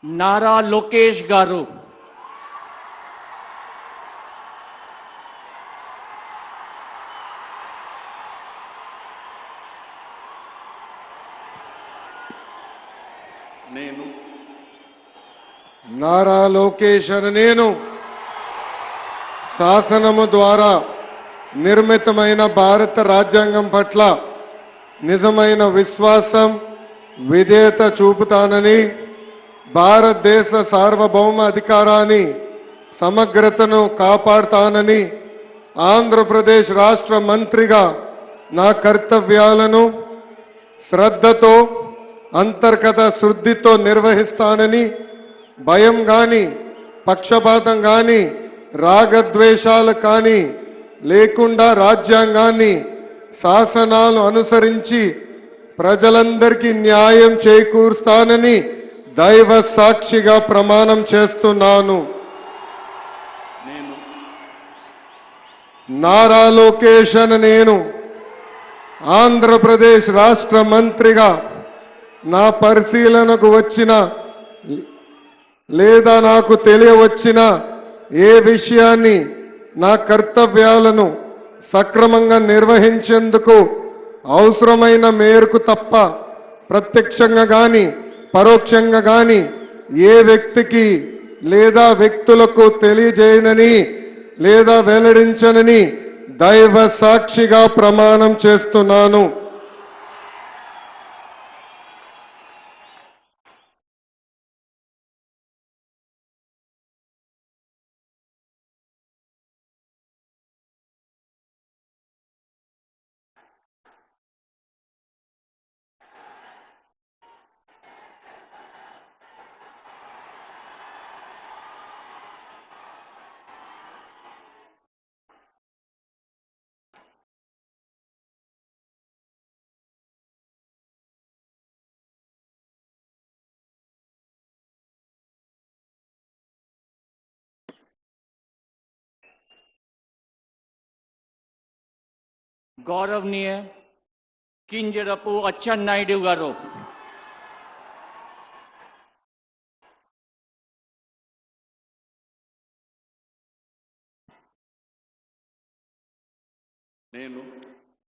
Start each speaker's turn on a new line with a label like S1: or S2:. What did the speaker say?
S1: నారా లోకేష్ గారు,
S2: నేను
S3: నారా లోకేష్ అని నేను శాసనము ద్వారా నిర్మితమైన భారత రాజ్యాంగం పట్ల నిజమైన విశ్వాసం విధేయత చూపుతానని, భారతదేశ సార్వభౌమ అధికారాన్ని సమగ్రతను కాపాడుతానని, ఆంధ్రప్రదేశ్ రాష్ట్ర మంత్రిగా నా కర్తవ్యాలను శ్రద్ధతో అంతర్గత శుద్ధితో నిర్వహిస్తానని, భయం కానీ పక్షపాతం కానీ రాగద్వేషాలు కానీ లేకుండా రాజ్యాంగాన్ని శాసనాలు అనుసరించి ప్రజలందరికీ న్యాయం చేకూరుస్తానని దైవ సాక్షిగా ప్రమాణం చేస్తున్నాను. నారా లోకేష్ అని నేను ఆంధ్రప్రదేశ్ రాష్ట్ర మంత్రిగా నా పరిశీలనకు వచ్చిన లేదా నాకు తెలియవచ్చిన ఏ విషయాన్ని నా కర్తవ్యాలను సక్రమంగా నిర్వహించేందుకు అవసరమైన మేరకు తప్ప ప్రత్యక్షంగా కానీ పరోక్షంగా కానీ ఏ వ్యక్తికి లేదా వ్యక్తులకు తెలియజేయనని లేదా వెల్లడించనని దైవ సాక్షిగా ప్రమాణం చేస్తున్నాను.
S1: గౌరవనీయ కింజరపు అచ్చెన్నాయుడు గారు,
S2: నేను